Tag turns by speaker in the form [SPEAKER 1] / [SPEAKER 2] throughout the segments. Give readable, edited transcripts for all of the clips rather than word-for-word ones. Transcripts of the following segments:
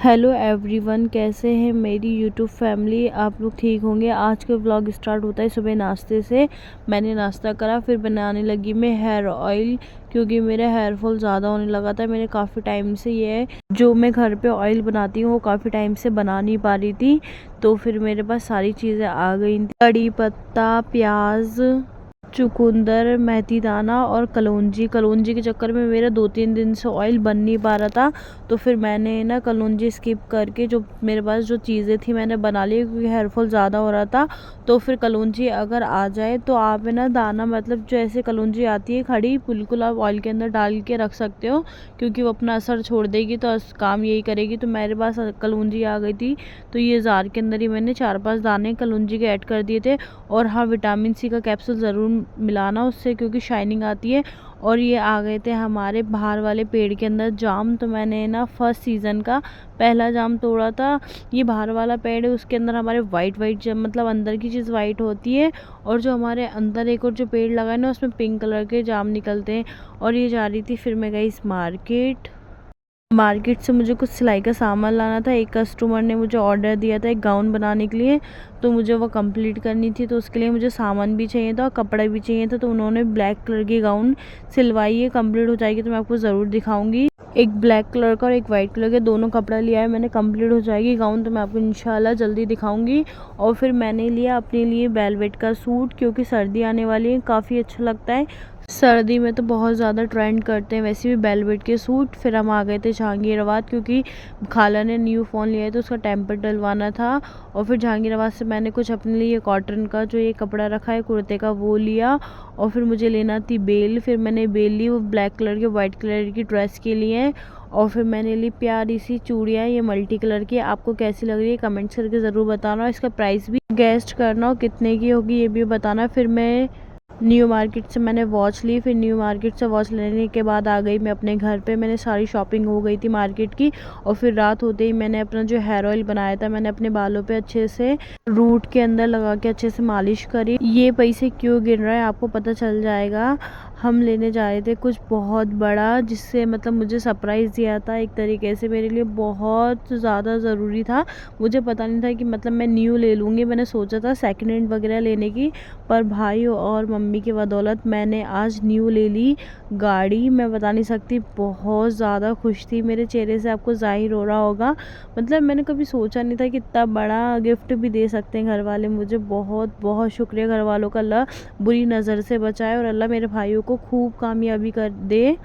[SPEAKER 1] Hello everyone, कैसे हैं मेरी यूट्यूब फैमिली। आप लोग ठीक होंगे। आज का व्लॉग स्टार्ट होता है सुबह नाश्ते से। मैंने नाश्ता करा, फिर बनाने लगी मैं हेयर ऑयल, क्योंकि मेरा हेयर फॉल ज़्यादा होने लगा था। मैंने काफ़ी टाइम से ये जो मैं घर पे ऑयल बनाती हूँ वो काफ़ी टाइम से बना नहीं पा रही थी। तो फिर मेरे पास सारी चीज़ें आ गई थी, कड़ी पत्ता, प्याज, चुकंदर, मेथी दाना और कलौंजी। कलौंजी के चक्कर में मेरा 2-3 दिन से ऑयल बन नहीं पा रहा था। तो फिर मैंने ना कलौंजी स्किप करके जो मेरे पास जो चीज़ें थी मैंने बना ली, क्योंकि हेयर फॉल ज़्यादा हो रहा था। तो फिर कलौंजी अगर आ जाए तो आप है ना दाना, मतलब जो ऐसे कलौंजी आती है खड़ी, बिल्कुल आप ऑयल के अंदर डाल के रख सकते हो, क्योंकि वो अपना असर छोड़ देगी तो काम यही करेगी। तो मेरे पास कलौंजी आ गई थी, तो ये जार के अंदर ही मैंने 4-5 दाने कलौंजी के ऐड कर दिए थे। और हाँ, विटामिन सी का कैप्सूल ज़रूर मिलाना उससे, क्योंकि शाइनिंग आती है। और ये आ गए थे हमारे बाहर वाले पेड़ के अंदर जाम। तो मैंने ना फर्स्ट सीज़न का पहला जाम तोड़ा था। ये बाहर वाला पेड़ है, उसके अंदर हमारे वाइट वाइट मतलब अंदर की चीज़ वाइट होती है, और जो हमारे अंदर एक और जो पेड़ लगा है ना उसमें पिंक कलर के जाम निकलते हैं। और ये जा रही थी, फिर मैं गई इस मार्केट से मुझे कुछ सिलाई का सामान लाना था। एक कस्टमर ने मुझे ऑर्डर दिया था एक गाउन बनाने के लिए, तो मुझे वो कंप्लीट करनी थी। तो उसके लिए मुझे सामान भी चाहिए था और कपड़ा भी चाहिए था। तो उन्होंने ब्लैक कलर की गाउन सिलवाई है, कंप्लीट हो जाएगी तो मैं आपको ज़रूर दिखाऊंगी। एक ब्लैक कलर का और एक वाइट कलर के दोनों कपड़ा लिया है मैंने, कंप्लीट हो जाएगी गाउन तो मैं आपको इंशाल्लाह जल्दी दिखाऊंगी। और फिर मैंने लिया अपने लिए वेलवेट का सूट, क्योंकि सर्दी आने वाली है, काफ़ी अच्छा लगता है। सर्दी में तो बहुत ज़्यादा ट्रेंड करते हैं वैसे भी वेलवेट के सूट। फिर हम आ गए थे जहांगीराबाद, क्योंकि खाला ने न्यू फ़ोन लिया है तो उसका टेम्पर डलवाना था। और फिर जहांगीराबाद से मैंने कुछ अपने लिए कॉटन का जो ये कपड़ा रखा है कुर्ते का वो लिया। और फिर मुझे लेना थी बेल, फिर मैंने बेल ली, वो ब्लैक कलर के वाइट कलर की ड्रेस के लिए। और फिर मैंने ली प्यारी सी चूड़ियाँ, ये मल्टी कलर की। आपको कैसी लग रही है कमेंट्स करके ज़रूर बताना, इसका प्राइस भी गेस्ट करना और कितने की होगी ये भी बताना। फिर मैं न्यू मार्केट से मैंने वॉच ली, फिर न्यू मार्केट से वॉच लेने के बाद आ गई मैं अपने घर पे। मैंने सारी शॉपिंग हो गई थी मार्केट की। और फिर रात होते ही मैंने अपना जो हेयर ऑयल बनाया था मैंने अपने बालों पे अच्छे से रूट के अंदर लगा के अच्छे से मालिश करी। ये पैसे क्यों गिर रहा है आपको पता चल जाएगा। हम लेने जा रहे थे कुछ बहुत बड़ा, जिससे मतलब मुझे सरप्राइज़ दिया था एक तरीके से, मेरे लिए बहुत ज़्यादा ज़रूरी था। मुझे पता नहीं था कि मतलब मैं न्यू ले लूँगी, मैंने सोचा था सेकंड हैंड वगैरह लेने की, पर भाई और मम्मी की बदौलत मैंने आज न्यू ले ली गाड़ी। मैं बता नहीं सकती, बहुत ज़्यादा खुश थी, मेरे चेहरे से आपको ज़ाहिर हो रहा होगा। मतलब मैंने कभी सोचा नहीं था कि इतना बड़ा गिफ्ट भी दे सकते हैं घर वाले मुझे। बहुत बहुत शुक्रिया घर वालों का, अल्लाह बुरी नज़र से बचाए और अल्लाह मेरे भाइयों को खूब कामयाबी कर दे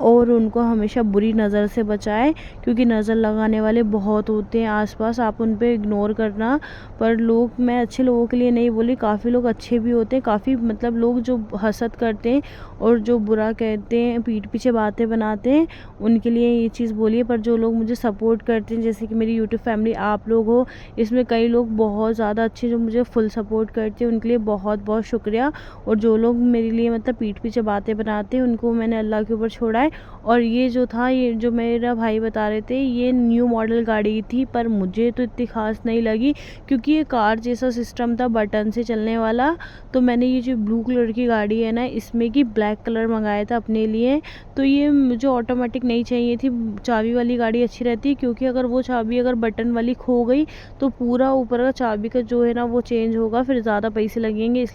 [SPEAKER 1] और उनको हमेशा बुरी नज़र से बचाए, क्योंकि नज़र लगाने वाले बहुत होते हैं आसपास, आप उन पे इग्नोर करना। पर लोग, मैं अच्छे लोगों के लिए नहीं बोली, काफ़ी लोग अच्छे भी होते हैं, काफ़ी मतलब लोग जो हसद करते हैं और जो बुरा कहते हैं, पीठ पीछे बातें बनाते हैं, उनके लिए ये चीज़ बोलिए। पर जो लोग मुझे सपोर्ट करते हैं, जैसे कि मेरी यूट्यूब फैमिली आप लोग हो, इसमें कई लोग बहुत ज़्यादा अच्छे जो मुझे फुल सपोर्ट करते हैं, उनके लिए बहुत बहुत शुक्रिया। और जो लोग मेरे लिए मतलब पीठ पीछे बातें बनाते हैं, उनको मैंने अल्लाह के ऊपर छोड़ा है। और ये जो था, ये जो मेरा भाई बता रहे थे, ये न्यू मॉडल गाड़ी थी, पर मुझे तो इतनी ख़ास नहीं लगी, क्योंकि ये कार जैसा सिस्टम था बटन से चलने वाला। तो मैंने ये जो ब्लू कलर की गाड़ी है ना, इसमें की ब्लैक कलर मंगाया था अपने लिए। तो ये मुझे ऑटोमेटिक नहीं चाहिए थी, चाबी वाली गाड़ी अच्छी रहती, क्योंकि अगर वो चाबी अगर बटन वाली खो गई तो पूरा ऊपर का चाबी का जो है ना वो चेंज होगा, फिर ज़्यादा पैसे लगेंगे।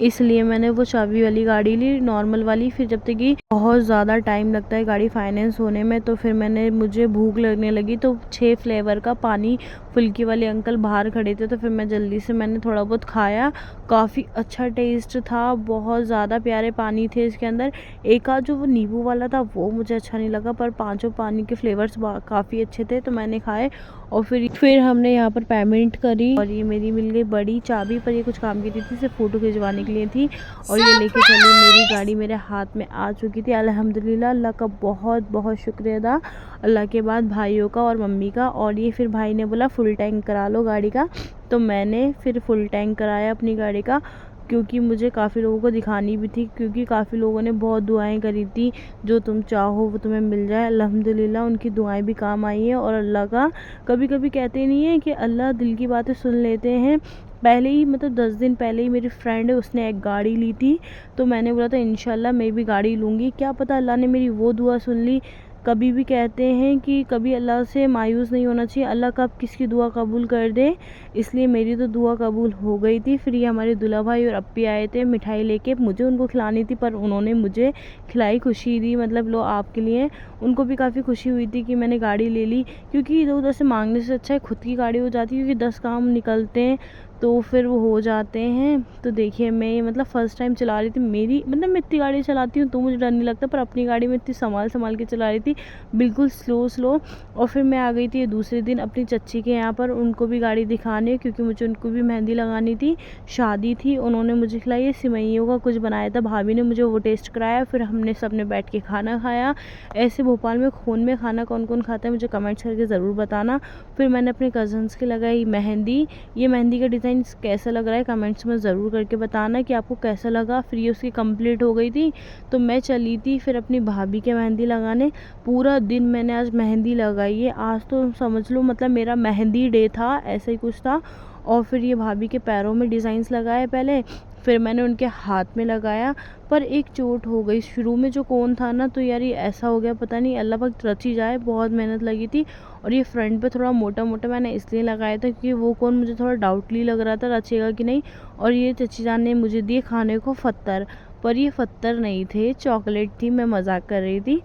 [SPEAKER 1] इसलिए मैंने वो चाबी वाली गाड़ी ली, नॉर्मल वाली। फिर जब तक कि बहुत ज़्यादा टाइम लगता है गाड़ी फाइनेंस होने में, तो फिर मुझे भूख लगने लगी, तो 6 फ्लेवर का पानी फुल्की वाले अंकल बाहर खड़े थे, तो फिर मैं जल्दी से मैंने थोड़ा बहुत खाया। काफ़ी अच्छा टेस्ट था, बहुत ज़्यादा प्यारे पानी थे इसके अंदर। एक आध जो वो नींबू वाला था वो मुझे अच्छा नहीं लगा, पर पांचों पानी के फ्लेवर्स काफ़ी अच्छे थे, तो मैंने खाए। और फिर हमने यहाँ पर पेमेंट करी, और ये मेरी मिल गई बड़ी चाबी, पर ये कुछ काम की थी, सिर्फ फ़ोटो खिंचवाने के लिए थी। और ये लेके चली, मेरी गाड़ी मेरे हाथ में आ चुकी थी। अल्हम्दुलिल्लाह, अल्लाह का बहुत बहुत शुक्रिया अदा, अल्लाह के बाद भाइयों का और मम्मी का। और ये फिर भाई ने बोला फुल टैंक करा लो गाड़ी का, तो मैंने फिर फुल टैंक कराया अपनी गाड़ी का, क्योंकि मुझे काफ़ी लोगों को दिखानी भी थी, क्योंकि काफ़ी लोगों ने बहुत दुआएं करी थी, जो तुम चाहो वो तुम्हें मिल जाए। अल्हम्दुलिल्लाह उनकी दुआएं भी काम आई हैं। और अल्लाह का, कभी कभी कहते नहीं है कि अल्लाह दिल की बातें सुन लेते हैं। पहले ही मतलब 10 दिन पहले ही मेरी फ्रेंड है, उसने एक गाड़ी ली थी, तो मैंने बोला था इंशाल्लाह मैं भी गाड़ी लूँगी। क्या पता अल्लाह ने मेरी वो दुआ सुन ली कभी भी कहते हैं कि कभी अल्लाह से मायूस नहीं होना चाहिए, अल्लाह कब किसकी दुआ कबूल कर दे। इसलिए मेरी तो दुआ कबूल हो गई थी। फिर ये हमारे दूल्हा भाई और अप्पी आए थे मिठाई लेके, मुझे उनको खिलानी थी पर उन्होंने मुझे खिलाई, खुशी दी, मतलब लो आपके लिए। उनको भी काफ़ी खुशी हुई थी कि मैंने गाड़ी ले ली, क्योंकि इधर उधर से मांगने से अच्छा है खुद की गाड़ी हो जाती है, क्योंकि 10 काम निकलते हैं तो फिर वो हो जाते हैं। तो देखिए मैं मतलब फ़र्स्ट टाइम चला रही थी, मेरी मतलब मैं इतनी गाड़ी चलाती हूँ तो मुझे डर नहीं लगता, पर अपनी गाड़ी में इतनी संभाल के चला रही थी, बिल्कुल स्लो। और फिर मैं आ गई थी दूसरे दिन अपनी चच्ची के यहाँ पर, उनको भी गाड़ी दिखाने, क्योंकि मुझे उनको भी मेहंदी लगानी थी, शादी थी। उन्होंने मुझे खिलाई सिवैयों का कुछ बनाया था, भाभी ने मुझे वो टेस्ट कराया, फिर हमने सब ने बैठ के खाना खाया। ऐसे भोपाल में खून में खाना कौन कौन खाता है मुझे कमेंट्स करके ज़रूर बताना। फिर मैंने अपने कज़न्स की लगाई मेहंदी। ये मेहंदी का डिज़ाइन कैसा लग रहा है कमेंट्स में ज़रूर करके बताना कि आपको कैसा लगा। फिर ये उसकी कंप्लीट हो गई थी तो मैं चली थी फिर अपनी भाभी के मेहंदी लगाने। पूरा दिन मैंने आज मेहंदी लगाई है, आज तो समझ लो मतलब मेरा मेहंदी डे था, ऐसा ही कुछ था। और फिर ये भाभी के पैरों में डिज़ाइंस लगाए पहले, फिर मैंने उनके हाथ में लगाया, पर एक चोट हो गई शुरू में जो कोन था ना, तो यार ये ऐसा हो गया पता नहीं, अल्लाह पाक रची जाए, बहुत मेहनत लगी थी। और ये फ्रंट पे थोड़ा मोटा मोटा मैंने इसलिए लगाया था क्योंकि वो कोन मुझे थोड़ा डाउटली लग रहा था रचेगा कि नहीं। और ये चची जान ने मुझे दिए खाने को पत्थर, पर ये पत्थर नहीं थे, चॉकलेट थी, मैं मजाक कर रही थी।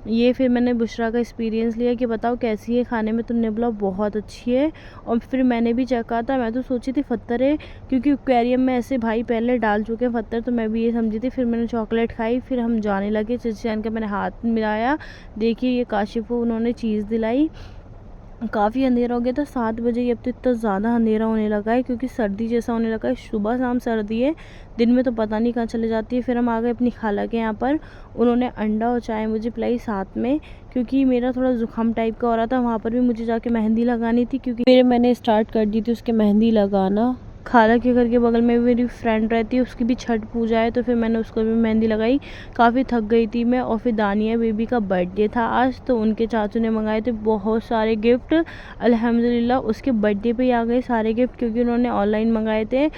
[SPEAKER 1] ये फिर मैंने बुशरा का एक्सपीरियंस लिया कि बताओ कैसी है खाने में, तुमने बोला बहुत अच्छी है। और फिर मैंने भी चखा था, मैं तो सोची थी पत्थर है, क्योंकि एक्वेरियम में ऐसे भाई पहले डाल चुके हैं पत्थर, तो मैं भी ये समझी थी। फिर मैंने चॉकलेट खाई, फिर हम जाने लगे, चची जान का मैंने हाथ मिलाया, देखिए ये काशिफ को उन्होंने चीज़ दिलाई। काफ़ी अंधेरा हो गया था 7 बजे ही, अब तो इतना ज़्यादा अंधेरा होने लगा है क्योंकि सर्दी जैसा होने लगा है, सुबह शाम सर्दी है, दिन में तो पता नहीं कहाँ चले जाती है। फिर हम आ गए अपनी खाला के यहाँ पर, उन्होंने अंडा और चाय मुझे पिलाई साथ में, क्योंकि मेरा थोड़ा जुकाम टाइप का हो रहा था। वहाँ पर भी मुझे जाके मेहंदी लगानी थी, क्योंकि मैंने स्टार्ट कर दी थी उसके मेहंदी लगाना। खाला के घर के बगल में भी मेरी फ्रेंड रहती है, उसकी भी छठ पूजा है, तो फिर मैंने उसको भी मेहंदी लगाई। काफ़ी थक गई थी मैं। और फिर दानिया बेबी का बर्थडे था आज, तो उनके चाचू ने मंगाए थे बहुत सारे गिफ्ट, अल्हम्दुलिल्लाह उसके बर्थडे पे ही आ गए सारे गिफ्ट, क्योंकि उन्होंने ऑनलाइन मंगाए थे।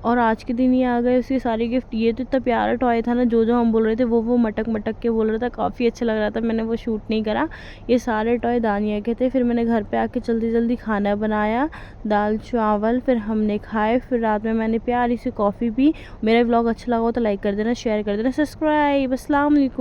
[SPEAKER 1] और आज के दिन ही आ गए उसके सारे गिफ्ट। ये तो इतना प्यारा टॉय था ना, जो हम बोल रहे थे वो मटक मटक के बोल रहा था, काफ़ी अच्छा लग रहा था, मैंने वो शूट नहीं करा। ये सारे टॉय दानिया के थे। फिर मैंने घर पर आके जल्दी जल्दी खाना बनाया, दाल चावल, फिर हमने खाए। फिर रात में मैंने प्यारी सी कॉफ़ी पी। मेरा व्लॉग अच्छा लगा हो तो लाइक कर देना, शेयर कर देना, सब्सक्राइब। अस्सलाम वालेकुम।